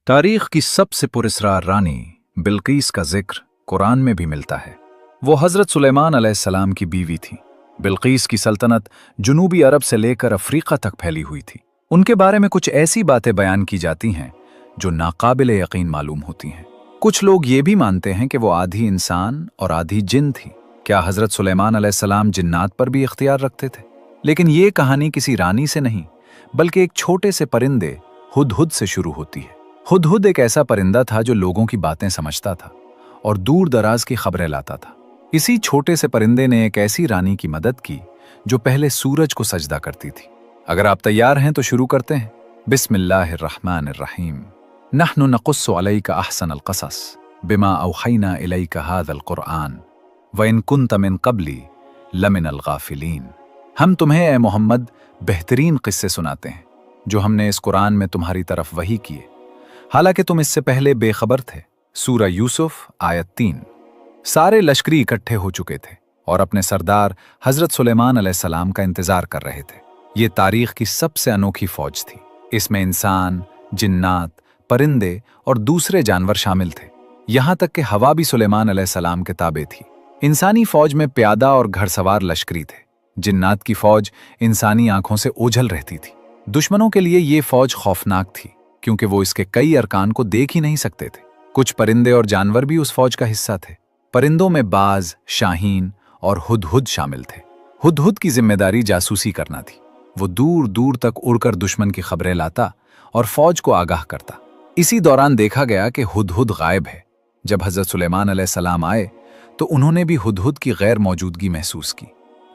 तारीख की सबसे पुरस्कार रानी बिल्कीस का जिक्र कुरान में भी मिलता है। वो हज़रत सुलेमान अलैहिस्सलाम की बीवी थी। बिल्कीस की सल्तनत जुनूबी अरब से लेकर अफ्रीका तक फैली हुई थी। उनके बारे में कुछ ऐसी बातें बयान की जाती हैं जो नाकाबिले यकीन मालूम होती हैं। कुछ लोग ये भी मानते हैं कि वो आधी इंसान और आधी जिन थी। क्या हज़रत सुलेमान अलैहिस्सलाम जिन्नात पर भी इख्तियार रखते थे? लेकिन ये कहानी किसी रानी से नहीं बल्कि एक छोटे से परिंदे हुदहुद से शुरू होती है। हुदहुद एक ऐसा परिंदा था जो लोगों की बातें समझता था और दूर दराज की खबरें लाता था। इसी छोटे से परिंदे ने एक ऐसी रानी की मदद की जो पहले सूरज को सजदा करती थी। अगर आप तैयार हैं तो शुरू करते हैं। बिस्मिल्लाहिर्रहमानिर्रहीम। नहनु नक़ुस्सु अलैका अहसनल क़सस बिमा औहैना इलैका हाज़ल क़ुरआन व इन कुन्त मिन क़ब्ली लमिनल गाफ़िलीन। हम तुम्हें ए मोहम्मद बेहतरीन क़िस्से सुनाते हैं जो हमने इस कुरान में तुम्हारी तरफ वही किए, हालांकि तुम इससे पहले बेखबर थे। सूरा यूसुफ आयत 3। सारे लश्करी इकट्ठे हो चुके थे और अपने सरदार हजरत सुलेमान अलैहिस्सलाम का इंतजार कर रहे थे। ये तारीख की सबसे अनोखी फौज थी। इसमें इंसान, जिन्नात, परिंदे और दूसरे जानवर शामिल थे। यहां तक कि हवा भी सुलेमान अलैहिस्सलाम के ताबे थी। इंसानी फौज में प्यादा और घड़सवार लश्करी थे। जिन्नात की फौज इंसानी आंखों से ओझल रहती थी। दुश्मनों के लिए ये फौज खौफनाक थी क्योंकि वो इसके कई अरकान को देख ही नहीं सकते थे। कुछ परिंदे और जानवर भी उस फौज का हिस्सा थे। परिंदों में बाज, शाहीन और हुदहुद शामिल थे। हुदहुद की जिम्मेदारी जासूसी करना थी। वो दूर दूर तक उड़कर दुश्मन की खबरें लाता और फौज को आगाह करता। इसी दौरान देखा गया कि हुदहुद गायब है। जब हजरत सुलेमान अलैहिस्सलाम आए तो उन्होंने भी हुदहुद की गैर मौजूदगी महसूस की।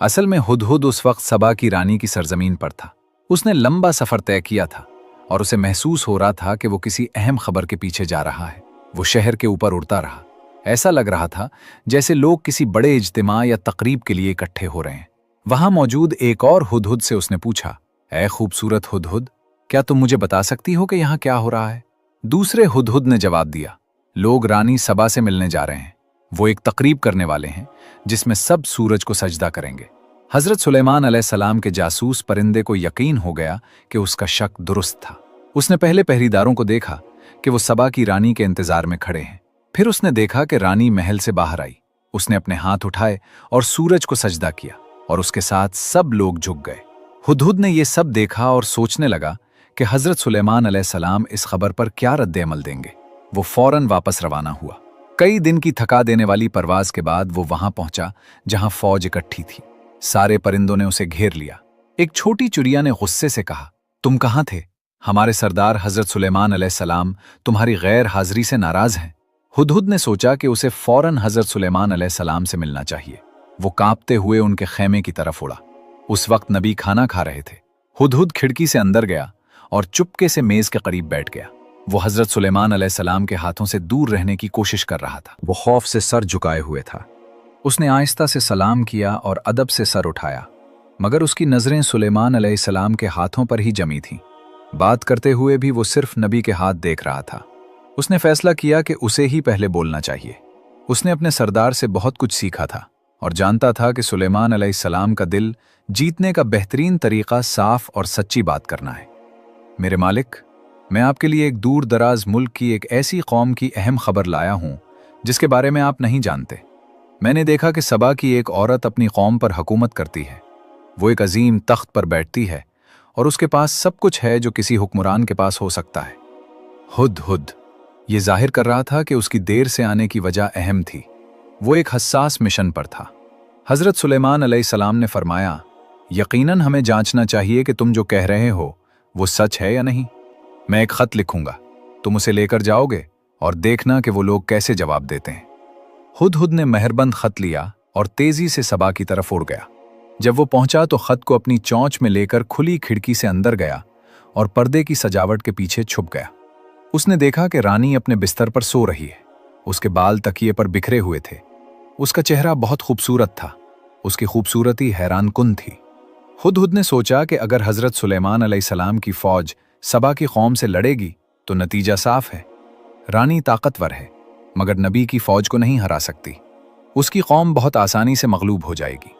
असल में हुदहुद उस वक्त सबा की रानी की सरजमीन पर था। उसने लंबा सफर तय किया था और उसे महसूस हो रहा था कि वो किसी अहम खबर के पीछे जा रहा है। वो शहर के ऊपर उड़ता रहा। ऐसा लग रहा था जैसे लोग किसी बड़े इज्तिमा या तकरीब के लिए इकट्ठे हो रहे हैं। वहां मौजूद एक और हुदहुद से उसने पूछा, ऐ खूबसूरत हुदहुद, क्या तुम मुझे बता सकती हो कि यहाँ क्या हो रहा है? दूसरे हुदहुद ने जवाब दिया, लोग रानी सबा से मिलने जा रहे हैं। वो एक तकरीब करने वाले हैं जिसमें सब सूरज को सजदा करेंगे। हजरत सुलेमान अलैहिस्सलाम के जासूस परिंदे को यकीन हो गया कि उसका शक दुरुस्त था। उसने पहले पहरेदारों को देखा कि वो सबा की रानी के इंतजार में खड़े हैं। फिर उसने देखा कि रानी महल से बाहर आई। उसने अपने हाथ उठाए और सूरज को सजदा किया और उसके साथ सब लोग झुक गए। हुदहुद ने यह सब देखा और सोचने लगा कि हजरत सुलेमान अलैहिस्सलाम इस खबर पर क्या रद्द-ए-अमल देंगे। वो फौरन वापस रवाना हुआ। कई दिन की थका देने वाली परवाज के बाद वो वहां पहुंचा जहां फौज इकट्ठी थी। सारे परिंदों ने उसे घेर लिया। एक छोटी चिड़िया ने गुस्से से कहा, तुम कहां थे? हमारे सरदार हजरत सुलेमान अलैहिस्सलाम तुम्हारी गैर हाजिरी से नाराज हैं। हुदहुद ने सोचा कि उसे फौरन हजरत सुलेमान अलैहिस्सलाम से मिलना चाहिए। वो कांपते हुए उनके खेमे की तरफ उड़ा। उस वक्त नबी खाना खा रहे थे। हुदहुद खिड़की से अंदर गया और चुपके से मेज के करीब बैठ गया। वो हजरत सुलेमान अलैहिस्सलाम के हाथों से दूर रहने की कोशिश कर रहा था। वो खौफ से सर झुकाए हुए था। उसने आहिस्ता से सलाम किया और अदब से सर उठाया, मगर उसकी नजरें सुलेमान अलैहिस्सलाम के हाथों पर ही जमी थीं। बात करते हुए भी वो सिर्फ नबी के हाथ देख रहा था। उसने फैसला किया कि उसे ही पहले बोलना चाहिए। उसने अपने सरदार से बहुत कुछ सीखा था और जानता था कि सुलेमान अलैहिस्सलाम का दिल जीतने का बेहतरीन तरीका साफ और सच्ची बात करना है। मेरे मालिक, मैं आपके लिए एक दूर दराज मुल्क की एक ऐसी कौम की अहम खबर लाया हूं जिसके बारे में आप नहीं जानते। मैंने देखा कि सबा की एक औरत अपनी कौम पर हुकूमत करती है। वो एक अजीम तख्त पर बैठती है और उसके पास सब कुछ है जो किसी हुक्मरान के पास हो सकता है। हुदहुद ये जाहिर कर रहा था कि उसकी देर से आने की वजह अहम थी। वो एक हसास मिशन पर था। हजरत सुलेमान अलैहिस्सलाम ने फरमाया, यकीनन हमें जांचना चाहिए कि तुम जो कह रहे हो वो सच है या नहीं। मैं एक खत लिखूंगा, तुम उसे लेकर जाओगे और देखना कि वो लोग कैसे जवाब देते हैं। हुदहुद ने मेहरबंद खत लिया और तेजी से सबा की तरफ उड़ गया। जब वो पहुंचा तो खत को अपनी चोंच में लेकर खुली खिड़की से अंदर गया और पर्दे की सजावट के पीछे छुप गया। उसने देखा कि रानी अपने बिस्तर पर सो रही है। उसके बाल तकिए पर बिखरे हुए थे। उसका चेहरा बहुत खूबसूरत था। उसकी खूबसूरती हैरान कुन थी। हुदहुद ने सोचा कि अगर हजरत सुलेमान अलैहिस्सलाम की फौज सबा की कौम से लड़ेगी तो नतीजा साफ है। रानी ताकतवर है मगर नबी की फौज को नहीं हरा सकती। उसकी कौम बहुत आसानी से मगलूब हो जाएगी।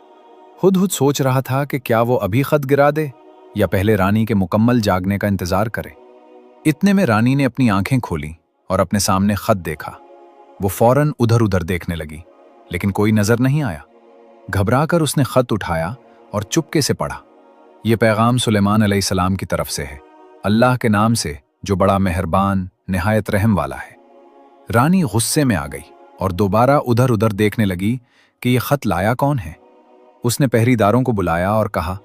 हुदहुद सोच रहा था कि क्या वो अभी खत गिरा दे या पहले रानी के मुकम्मल जागने का इंतजार करे। इतने में रानी ने अपनी आंखें खोली और अपने सामने खत देखा। वो फौरन उधर उधर देखने लगी, लेकिन कोई नजर नहीं आया। घबराकर उसने खत उठाया और चुपके से पढ़ा। ये पैगाम सुलेमान अलैहिस्सलाम की तरफ से है, अल्लाह के नाम से जो बड़ा मेहरबान निहायत रहम वाला है। रानी गुस्से में आ गई और दोबारा उधर उधर देखने लगी कि ये खत लाया कौन है। उसने पहरेदारों को बुलाया और कहा,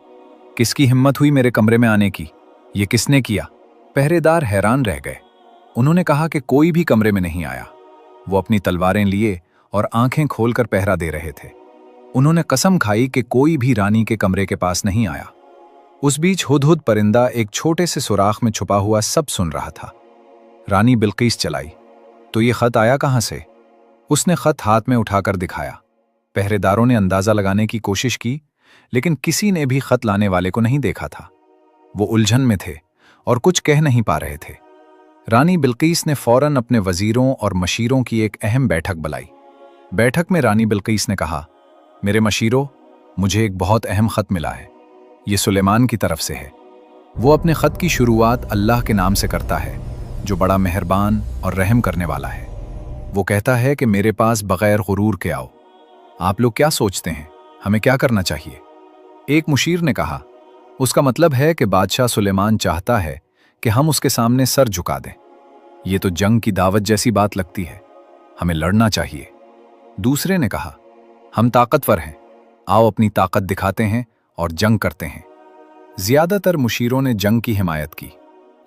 किसकी हिम्मत हुई मेरे कमरे में आने की? ये किसने किया? पहरेदार हैरान रह गए। उन्होंने कहा कि कोई भी कमरे में नहीं आया। वो अपनी तलवारें लिए और आंखें खोलकर पहरा दे रहे थे। उन्होंने कसम खाई कि कोई भी रानी के कमरे के पास नहीं आया। उस बीच हुदहुद परिंदा एक छोटे से सुराख में छुपा हुआ सब सुन रहा था। रानी बिल्कीस चलाई, तो ये खत आया कहां से? उसने खत हाथ में उठाकर दिखाया। पहरेदारों ने अंदाजा लगाने की कोशिश की, लेकिन किसी ने भी खत लाने वाले को नहीं देखा था। वो उलझन में थे और कुछ कह नहीं पा रहे थे। रानी बिल्कीस ने फौरन अपने वजीरों और मशीरों की एक अहम बैठक बुलाई। बैठक में रानी बिल्कीस ने कहा, मेरे मशीरों, मुझे एक बहुत अहम खत मिला है। ये सुलेमान की तरफ से है। वो अपने खत की शुरुआत अल्लाह के नाम से करता है, जो बड़ा मेहरबान और रहम करने वाला है। वो कहता है कि मेरे पास बगैर गुरूर के आओ। आप लोग क्या सोचते हैं, हमें क्या करना चाहिए? एक मुशीर ने कहा, उसका मतलब है कि बादशाह सुलेमान चाहता है कि हम उसके सामने सर झुका दें। ये तो जंग की दावत जैसी बात लगती है, हमें लड़ना चाहिए। दूसरे ने कहा, हम ताकतवर हैं, आओ अपनी ताकत दिखाते हैं और जंग करते हैं। ज्यादातर मुशीरों ने जंग की हिमायत की,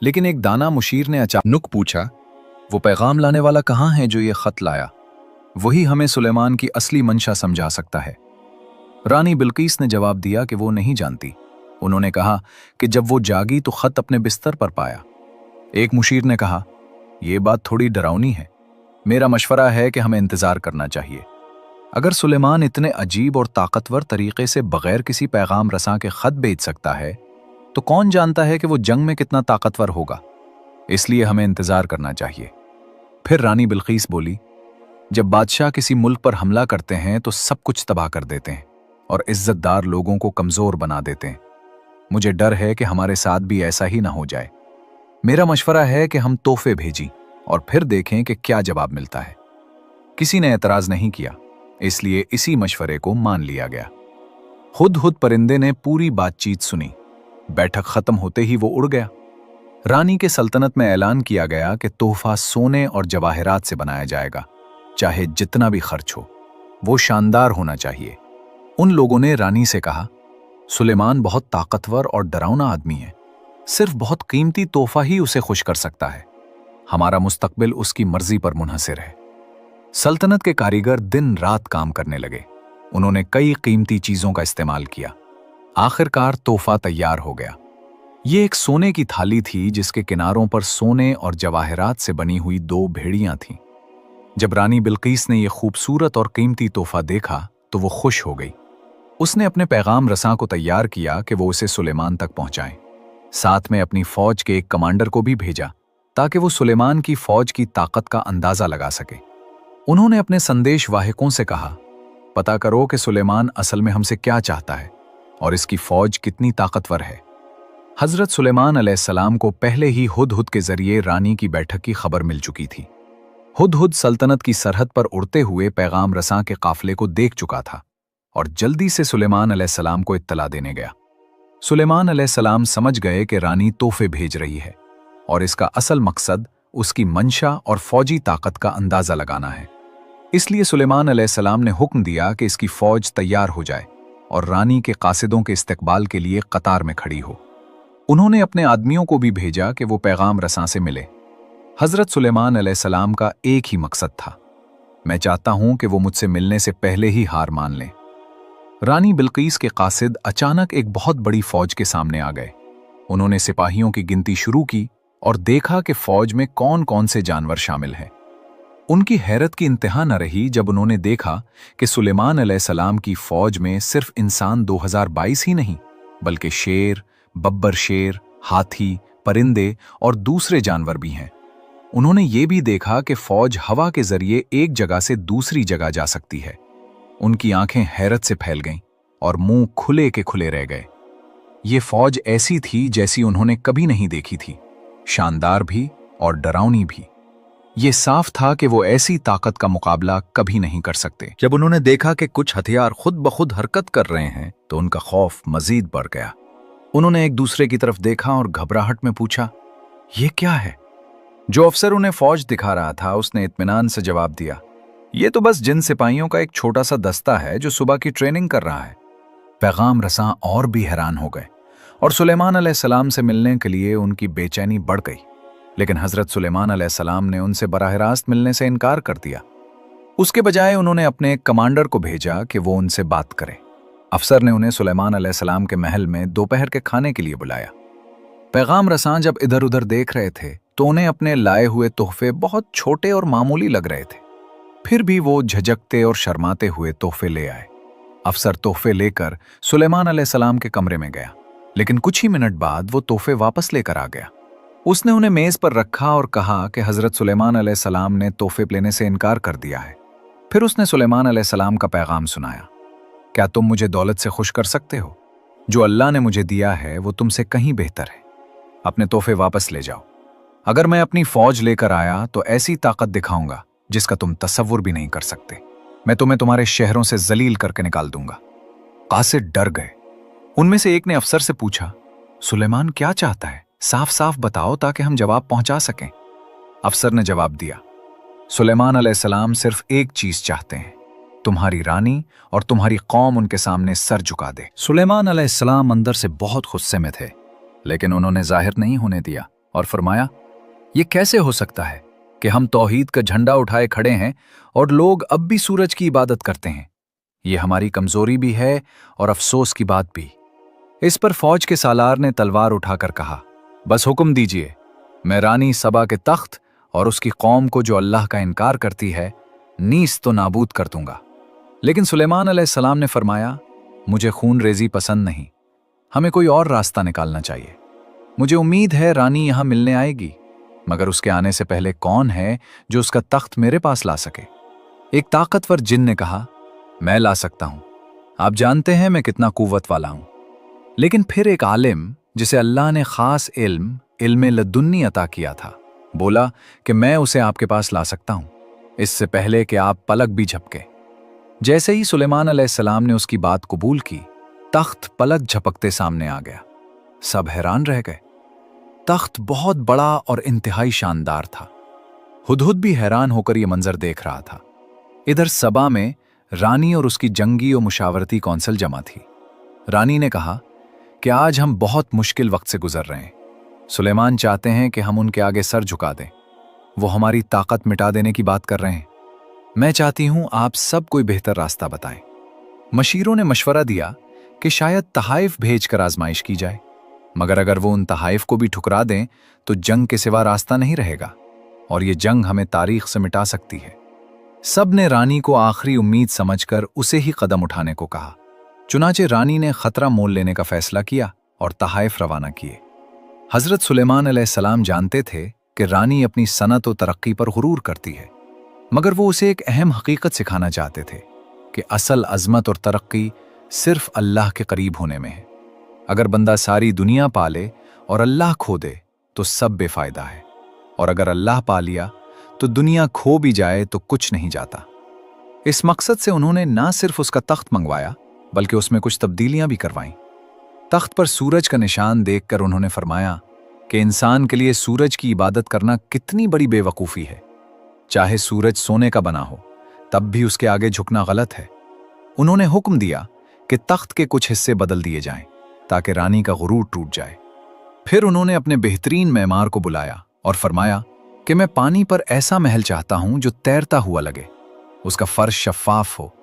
लेकिन एक दाना मुशीर ने अचानक पूछा, वो पैगाम लाने वाला कहाँ है जो ये खत लाया? वही हमें सुलेमान की असली मंशा समझा सकता है। रानी बिल्कीस ने जवाब दिया कि वो नहीं जानती। उन्होंने कहा कि जब वो जागी तो खत अपने बिस्तर पर पाया। एक मुशीर ने कहा, यह बात थोड़ी डरावनी है, मेरा मशवरा है कि हमें इंतजार करना चाहिए। अगर सुलेमान इतने अजीब और ताकतवर तरीके से बगैर किसी पैगाम रसां के खत भेज सकता है, तो कौन जानता है कि वो जंग में कितना ताकतवर होगा। इसलिए हमें इंतजार करना चाहिए। फिर रानी बिल्कीस बोली, जब बादशाह किसी मुल्क पर हमला करते हैं तो सब कुछ तबाह कर देते हैं और इज्जतदार लोगों को कमजोर बना देते हैं। मुझे डर है कि हमारे साथ भी ऐसा ही ना हो जाए। मेरा मशवरा है कि हम तोहफे भेजें और फिर देखें कि क्या जवाब मिलता है। किसी ने एतराज नहीं किया, इसलिए इसी मशवरे को मान लिया गया। हुदहुद परिंदे ने पूरी बातचीत सुनी। बैठक खत्म होते ही वो उड़ गया। रानी के सल्तनत में ऐलान किया गया कि तोहफा सोने और जवाहरात से बनाया जाएगा, चाहे जितना भी खर्च हो, वो शानदार होना चाहिए। उन लोगों ने रानी से कहा, सुलेमान बहुत ताकतवर और डरावना आदमी है, सिर्फ बहुत कीमती तोहफा ही उसे खुश कर सकता है। हमारा मुस्तकबिल उसकी मर्जी पर मुनहसिर है। सल्तनत के कारीगर दिन रात काम करने लगे। उन्होंने कई कीमती चीजों का इस्तेमाल किया। आखिरकार तोहफा तैयार हो गया। ये एक सोने की थाली थी जिसके किनारों पर सोने और जवाहरात से बनी हुई 2 भेड़ियां थीं। जब रानी बिल्कीस ने यह खूबसूरत और कीमती तोहफा देखा तो वो खुश हो गई। उसने अपने पैगाम रसां को तैयार किया कि वो उसे सुलेमान तक पहुंचाएं। साथ में अपनी फौज के एक कमांडर को भी भेजा ताकि वो सुलेमान की फौज की ताकत का अंदाजा लगा सके। उन्होंने अपने संदेश वाहकों से कहा, पता करो कि सुलेमान असल में हमसे क्या चाहता है और इसकी फौज कितनी ताकतवर है। हजरत सुलेमान अलैहिस्सलाम को पहले ही हुदहुद के जरिए रानी की बैठक की खबर मिल चुकी थी। हुदहुद सल्तनत की सरहद पर उड़ते हुए पैगाम रसां के काफिले को देख चुका था और जल्दी से सुलेमान अलैहिस्सलाम को इत्तला देने गया। सुलेमान अलैहिस्सलाम समझ गए कि रानी तोहफे भेज रही है और इसका असल मकसद उसकी मंशा और फौजी ताकत का अंदाजा लगाना है। इसलिए सुलेमान अलैहिस्सलाम ने हुक्म दिया कि इसकी फौज तैयार हो जाए और रानी के कासिदों के इस्तकबाल के लिए कतार में खड़ी हो। उन्होंने अपने आदमियों को भी भेजा कि वो पैगाम रसां से मिले। हजरत सुलेमान अलैहिस्सलाम का एक ही मकसद था, मैं चाहता हूं कि वो मुझसे मिलने से पहले ही हार मान लें। रानी बिल्कीस के कासिद अचानक एक बहुत बड़ी फौज के सामने आ गए। उन्होंने सिपाहियों की गिनती शुरू की और देखा कि फौज में कौन कौन से जानवर शामिल हैं। उनकी हैरत की इंतहा न रही जब उन्होंने देखा कि सुलेमान अलैहिस्सलाम की फौज में सिर्फ इंसान 2022 ही नहीं, बल्कि शेर, बब्बर शेर, हाथी, परिंदे और दूसरे जानवर भी हैं। उन्होंने ये भी देखा कि फौज हवा के जरिए एक जगह से दूसरी जगह जा सकती है। उनकी आंखें हैरत से फैल गईं और मुंह खुले के खुले रह गए। ये फौज ऐसी थी जैसी उन्होंने कभी नहीं देखी थी। शानदार भी और डरावनी भी। ये साफ था कि वो ऐसी ताकत का मुकाबला कभी नहीं कर सकते। जब उन्होंने देखा कि कुछ हथियार खुद ब खुद हरकत कर रहे हैं तो उनका खौफ मजीद बढ़ गया। उन्होंने एक दूसरे की तरफ देखा और घबराहट में पूछा, ये क्या है? जो अफसर उन्हें फौज दिखा रहा था उसने इत्मीनान से जवाब दिया, ये तो बस जिन सिपाहियों का एक छोटा सा दस्ता है जो सुबह की ट्रेनिंग कर रहा है। पैगाम रसां और भी हैरान हो गए और सुलेमान अलैहिस्सलाम से मिलने के लिए उनकी बेचैनी बढ़ गई, लेकिन हजरत सुलेमान अलैहिस्सलाम ने उनसे बराह रास्त मिलने से इनकार कर दिया। उसके बजाय उन्होंने अपने एक कमांडर को भेजा कि वो उनसे बात करे। अफसर ने उन्हें सुलेमान अलैहिस्सलाम के महल में दोपहर के खाने के लिए बुलाया। पैगाम रसां जब इधर उधर देख रहे थे तो उन्हें अपने लाए हुए तोहफे बहुत छोटे और मामूली लग रहे थे। फिर भी वो झिझकते और शर्माते हुए तोहफे ले आए। अफसर तोहफे लेकर सुलेमान अलैहिस्सलाम के कमरे में गया, लेकिन कुछ ही मिनट बाद वो तोहफे वापस लेकर आ गया। उसने उन्हें मेज पर रखा और कहा कि हजरत सुलेमान अलैहिस्सलाम ने तोहफे लेने से इनकार कर दिया है। फिर उसने सुलेमान अलैहिस्सलाम का पैगाम सुनाया, क्या तुम मुझे दौलत से खुश कर सकते हो? जो अल्लाह ने मुझे दिया है वो तुमसे कहीं बेहतर है। अपने तोहफे वापस ले जाओ। अगर मैं अपनी फौज लेकर आया तो ऐसी ताकत दिखाऊंगा जिसका तुम तसव्वुर भी नहीं कर सकते। मैं तुम्हें तुम्हारे शहरों से जलील करके निकाल दूंगा। कासिद डर गए। उनमें से एक ने अफसर से पूछा, सुलेमान क्या चाहता है? साफ साफ बताओ ताकि हम जवाब पहुंचा सकें। अफसर ने जवाब दिया, सुलेमान अलैहिस्सलाम सिर्फ एक चीज चाहते हैं, तुम्हारी रानी और तुम्हारी कौम उनके सामने सर झुका दे। सुलेमान अलैहिस्सलाम अंदर से बहुत गुस्से में थे, लेकिन उन्होंने जाहिर नहीं होने दिया और फरमाया, ये कैसे हो सकता है कि हम तौहीद का झंडा उठाए खड़े हैं और लोग अब भी सूरज की इबादत करते हैं। ये हमारी कमजोरी भी है और अफसोस की बात भी। इस पर फौज के सालार ने तलवार उठाकर कहा, बस हुक्म दीजिए, मैं रानी सबा के तख्त और उसकी कौम को जो अल्लाह का इनकार करती है नीस तो नाबूद कर दूंगा। लेकिन सुलेमान अलैहिस्सलाम ने फरमाया, मुझे खून रेजी पसंद नहीं, हमें कोई और रास्ता निकालना चाहिए। मुझे उम्मीद है रानी यहां मिलने आएगी, मगर उसके आने से पहले कौन है जो उसका तख्त मेरे पास ला सके? एक ताकतवर जिन ने कहा, मैं ला सकता हूं, आप जानते हैं मैं कितना कुव्वत वाला हूं। लेकिन फिर एक आलिम जिसे अल्लाह ने खास इल्म लदुन्नी अता किया था, बोला कि मैं उसे आपके पास ला सकता हूं, इससे पहले कि आप पलक भी झपके। जैसे ही सुलेमान अलैहिस्सलाम ने उसकी बात कबूल की, तख्त पलक झपकते सामने आ गया। सब हैरान रह गए। तख्त बहुत बड़ा और इंतहाई शानदार था। हुदहुद भी हैरान होकर यह मंजर देख रहा था। इधर सबा में रानी और उसकी जंगी और मुशावरती कौंसिल जमा थी। रानी ने कहा कि आज हम बहुत मुश्किल वक्त से गुजर रहे हैं। सुलेमान चाहते हैं कि हम उनके आगे सर झुका दें। वो हमारी ताकत मिटा देने की बात कर रहे हैं। मैं चाहती हूं आप सब कोई बेहतर रास्ता बताएं। मशीरों ने मशवरा दिया कि शायद तहाइफ भेजकर आजमाइश की जाए, मगर अगर वो उन तहाइफ को भी ठुकरा दें तो जंग के सिवा रास्ता नहीं रहेगा और ये जंग हमें तारीख से मिटा सकती है। सब ने रानी को आखिरी उम्मीद समझकर उसे ही कदम उठाने को कहा। चुनाचे रानी ने खतरा मोल लेने का फैसला किया और तहाइफ रवाना किए। हजरत सुलेमान अलैहिस्सलाम जानते थे कि रानी अपनी सनत और तरक्की पर गुरूर करती है, मगर वो उसे एक अहम हकीकत सिखाना चाहते थे कि असल अजमत और तरक्की सिर्फ अल्लाह के करीब होने में है। अगर बंदा सारी दुनिया पाले और अल्लाह खो दे तो सब बेफायदा है, और अगर अल्लाह पा लिया तो दुनिया खो भी जाए तो कुछ नहीं जाता। इस मकसद से उन्होंने ना सिर्फ उसका तख्त मंगवाया बल्कि उसमें कुछ तब्दीलियां भी करवाईं। तख्त पर सूरज का निशान देखकर उन्होंने फरमाया कि इंसान के लिए सूरज की इबादत करना कितनी बड़ी बेवकूफ़ी है। चाहे सूरज सोने का बना हो तब भी उसके आगे झुकना गलत है। उन्होंने हुक्म दिया कि तख्त के कुछ हिस्से बदल दिए जाएं ताकि रानी का गुरूर टूट जाए। फिर उन्होंने अपने बेहतरीन मेमार को बुलाया और फरमाया कि मैं पानी पर ऐसा महल चाहता हूं जो तैरता हुआ लगे, उसका फर्श शफ़ाफ हो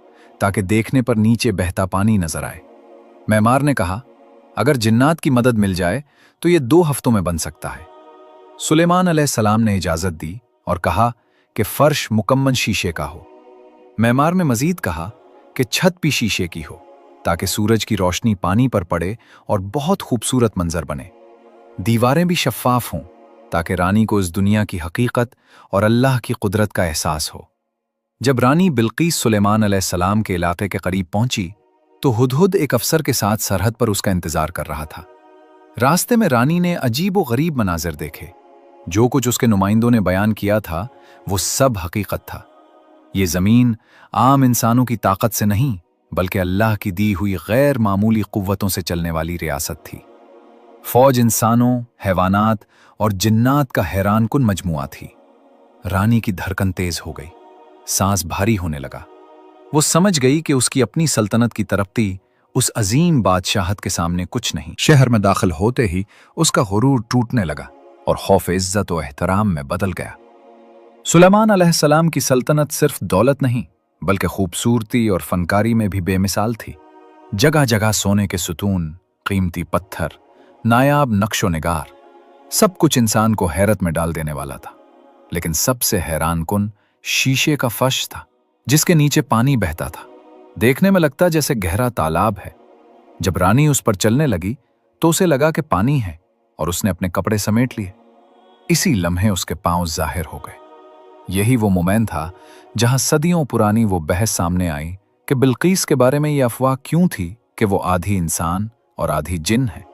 ताकि देखने पर नीचे बहता पानी नजर आए। मेमार ने कहा, अगर जिन्नात की मदद मिल जाए तो ये 2 हफ्तों में बन सकता है। सुलेमान अलैहिस्सलाम ने इजाजत दी और कहा कि फर्श मुकम्मल शीशे का हो। मेमार ने मजीद कहा कि छत भी शीशे की हो ताकि सूरज की रोशनी पानी पर पड़े और बहुत खूबसूरत मंजर बने। दीवारें भी शफ़ाफ हों ताकि रानी को इस दुनिया की हकीकत और अल्लाह की कुदरत का एहसास हो। जब रानी बिल्कीस सुलेमान अलैहिस्सलाम के इलाके के करीब पहुंची तो हुदहुद एक अफसर के साथ सरहद पर उसका इंतजार कर रहा था। रास्ते में रानी ने अजीब व गरीब मनाजिर देखे। जो कुछ उसके नुमाइंदों ने बयान किया था वो सब हकीकत था। ये ज़मीन आम इंसानों की ताकत से नहीं बल्कि अल्लाह की दी हुई गैर मामूली कुव्वतों से चलने वाली रियासत थी। फौज इंसानों, हैवानात और जिन्नात का हैरानकुन मजमुआ थी। रानी की धड़कन तेज हो गई, सांस भारी होने लगा। वो समझ गई कि उसकी अपनी सल्तनत की तरक्की उस अजीम बादशाहत के सामने कुछ नहीं। शहर में दाखिल होते ही उसका गुरूर टूटने लगा और खौफ इज्जत और एहतराम में बदल गया। सुलेमान अलैहिस्सलाम की सल्तनत सिर्फ दौलत नहीं बल्कि खूबसूरती और फनकारी में भी बेमिसाल थी। जगह जगह सोने के सुतून, कीमती पत्थर, नायाब नक्शो निगार, सब कुछ इंसान को हैरत में डाल देने वाला था। लेकिन सबसे हैरानकुन शीशे का फर्श था जिसके नीचे पानी बहता था। देखने में लगता जैसे गहरा तालाब है। जब रानी उस पर चलने लगी तो उसे लगा कि पानी है और उसने अपने कपड़े समेट लिए। इसी लम्हे उसके पांव जाहिर हो गए। यही वो मोमेंट था जहां सदियों पुरानी वो बहस सामने आई कि बिल्कीस के बारे में ये अफवाह क्यों थी कि वो आधी इंसान और आधी जिन है।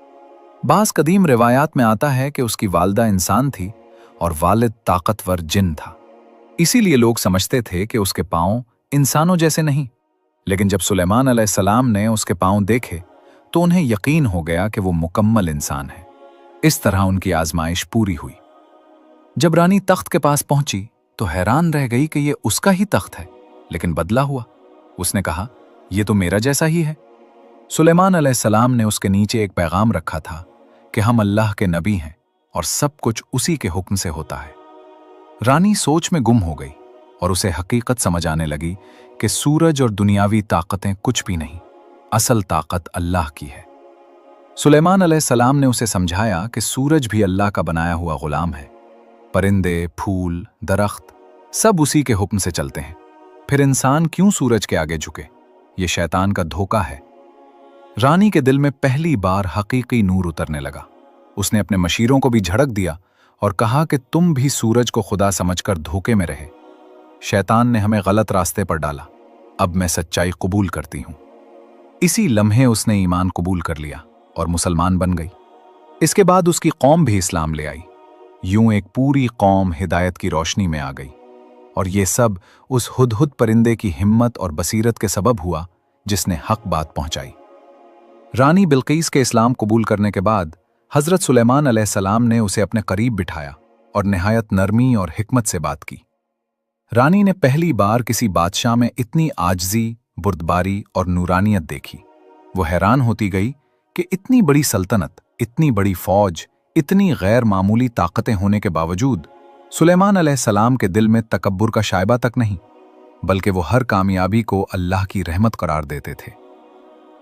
बास कदीम रिवायात में आता है कि उसकी वालदा इंसान थी और वालिद ताकतवर जिन था। इसीलिए लोग समझते थे कि उसके पांव इंसानों जैसे नहीं। लेकिन जब सुलेमान अलैहिस्सलाम ने उसके पांव देखे तो उन्हें यकीन हो गया कि वो मुकम्मल इंसान है। इस तरह उनकी आजमाइश पूरी हुई। जब रानी तख्त के पास पहुंची तो हैरान रह गई कि ये उसका ही तख्त है, लेकिन बदला हुआ। उसने कहा, यह तो मेरा जैसा ही है। सुलेमान अलैहिस्सलाम ने उसके नीचे एक पैगाम रखा था कि हम अल्लाह के नबी हैं और सब कुछ उसी के हुक्म से होता है। रानी सोच में गुम हो गई और उसे हकीकत समझ आने लगी कि सूरज और दुनियावी ताकतें कुछ भी नहीं, असल ताकत अल्लाह की है। सुलेमान अलैहिस्सलाम ने उसे समझाया कि सूरज भी अल्लाह का बनाया हुआ गुलाम है। परिंदे, फूल, दरख्त सब उसी के हुक्म से चलते हैं। फिर इंसान क्यों सूरज के आगे झुके? ये शैतान का धोखा है। रानी के दिल में पहली बार हकीकी नूर उतरने लगा। उसने अपने मशीरों को भी झड़क दिया और कहा कि तुम भी सूरज को खुदा समझकर धोखे में रहे। शैतान ने हमें गलत रास्ते पर डाला, अब मैं सच्चाई कबूल करती हूं। इसी लम्हे उसने ईमान कबूल कर लिया और मुसलमान बन गई। इसके बाद उसकी कौम भी इस्लाम ले आई। यूं एक पूरी कौम हिदायत की रोशनी में आ गई। और ये सब उस हुदहुद परिंदे की हिम्मत और बसीरत के सबब हुआ जिसने हक बात पहुंचाई। रानी बिल्कीस के इस्लाम कबूल करने के बाद हजरत सुलेमान अलैहिस्सलाम ने उसे अपने करीब बिठाया और निहायत नरमी और हिकमत से बात की। रानी ने पहली बार किसी बादशाह में इतनी आजजी, बुर्दबारी और नूरानियत देखी। वो हैरान होती गई कि इतनी बड़ी सल्तनत, इतनी बड़ी फौज, इतनी गैर मामूली ताकतें होने के बावजूद सुलेमान अलैहिस्सलाम के दिल में तकब्बुर का शायबा तक नहीं, बल्कि वो हर कामयाबी को अल्लाह की रहमत करार देते थे।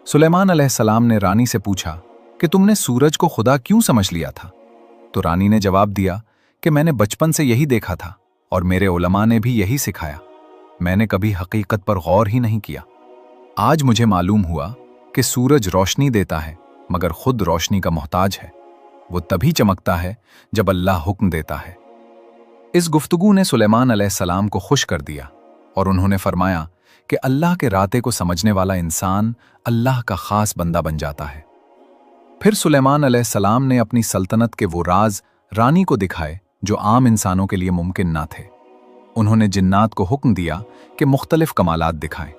सुलेमान अलैहिस्सलाम ने रानी से पूछा कि तुमने सूरज को खुदा क्यों समझ लिया था? तो रानी ने जवाब दिया कि मैंने बचपन से यही देखा था और मेरे उलमा ने भी यही सिखाया। मैंने कभी हकीकत पर गौर ही नहीं किया। आज मुझे मालूम हुआ कि सूरज रोशनी देता है मगर खुद रोशनी का मोहताज है। वो तभी चमकता है जब अल्लाह हुक्म देता है। इस गुफ्तगू ने सुलेमान अलैहिस्सलाम को खुश कर दिया और उन्होंने फरमाया कि अल्लाह के राते को समझने वाला इंसान अल्लाह का खास बंदा बन जाता है। फिर सुलेमान अलैहिस्सलाम ने अपनी सल्तनत के वो राज रानी को दिखाए जो आम इंसानों के लिए मुमकिन ना थे। उन्होंने जिन्नात को हुक्म दिया कि मुख्तलिफ कमालात दिखाएं।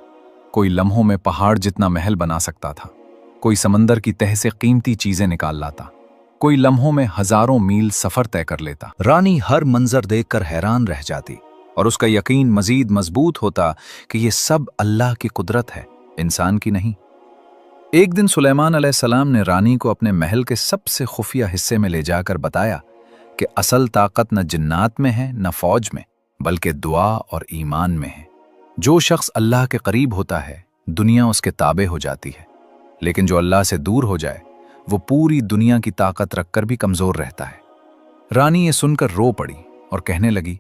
कोई लम्हों में पहाड़ जितना महल बना सकता था, कोई समंदर की तह से कीमती चीजें निकाल लाता, कोई लम्हों में हजारों मील सफर तय कर लेता। रानी हर मंजर देखकर हैरान रह जाती और उसका यकीन मजीद मजबूत होता कि ये सब अल्लाह की कुदरत है, इंसान की नहीं। एक दिन सुलेमान अलैहिस्सलाम ने रानी को अपने महल के सबसे खुफिया हिस्से में ले जाकर बताया कि असल ताकत न जिन्नात में है न फौज में, बल्कि दुआ और ईमान में है। जो शख्स अल्लाह के करीब होता है दुनिया उसके ताबे हो जाती है, लेकिन जो अल्लाह से दूर हो जाए वो पूरी दुनिया की ताकत रखकर भी कमजोर रहता है। रानी ये सुनकर रो पड़ी और कहने लगी,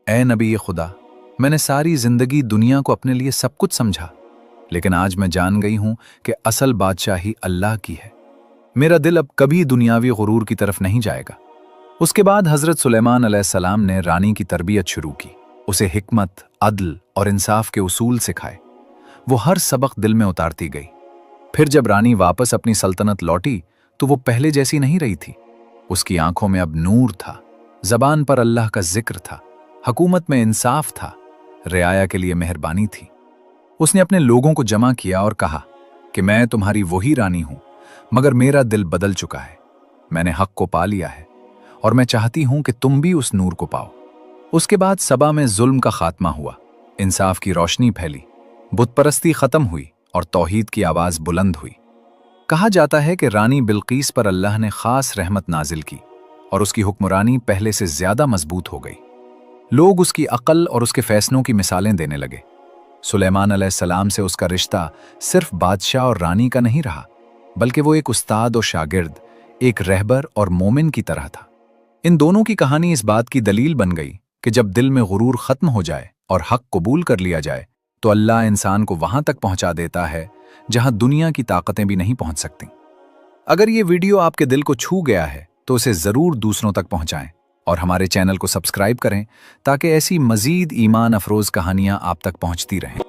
ऐ नबी खुदा, मैंने सारी जिंदगी दुनिया को अपने लिए सब कुछ समझा, लेकिन आज मैं जान गई हूं कि असल बादशाही अल्लाह की है। मेरा दिल अब कभी दुनियावी गुरूर की तरफ नहीं जाएगा। उसके बाद हजरत सुलेमान अलैहिस्सलाम ने रानी की तरबियत शुरू की। उसे हिकमत, अदल और इंसाफ के उसूल सिखाए। वो हर सबक दिल में उतारती गई। फिर जब रानी वापस अपनी सल्तनत लौटी तो वो पहले जैसी नहीं रही थी। उसकी आंखों में अब नूर था, जबान पर अल्लाह का जिक्र था, हुकूमत में इंसाफ था, रियाया के लिए मेहरबानी थी। उसने अपने लोगों को जमा किया और कहा कि मैं तुम्हारी वही रानी हूं, मगर मेरा दिल बदल चुका है। मैंने हक को पा लिया है और मैं चाहती हूं कि तुम भी उस नूर को पाओ। उसके बाद सबा में जुल्म का खात्मा हुआ, इंसाफ की रोशनी फैली, बुतपरस्ती खत्म हुई और तौहीद की आवाज बुलंद हुई। कहा जाता है कि रानी बिल्कीस पर अल्लाह ने खास रहमत नाजिल की और उसकी हुक्मरानी पहले से ज्यादा मजबूत हो गई। लोग उसकी अक्ल और उसके फैसलों की मिसालें देने लगे। सुलेमान अलैहिस्सलाम से उसका रिश्ता सिर्फ बादशाह और रानी का नहीं रहा, बल्कि वो एक उस्ताद और शागिर्द, एक रहबर और मोमिन की तरह था। इन दोनों की कहानी इस बात की दलील बन गई कि जब दिल में गुरूर खत्म हो जाए और हक कबूल कर लिया जाए तो अल्लाह इंसान को वहां तक पहुंचा देता है जहां दुनिया की ताकतें भी नहीं पहुंच सकती। अगर ये वीडियो आपके दिल को छू गया है तो उसे जरूर दूसरों तक पहुंचाएं और हमारे चैनल को सब्सक्राइब करें ताकि ऐसी मजीद ईमान अफरोज कहानियां आप तक पहुंचती रहें।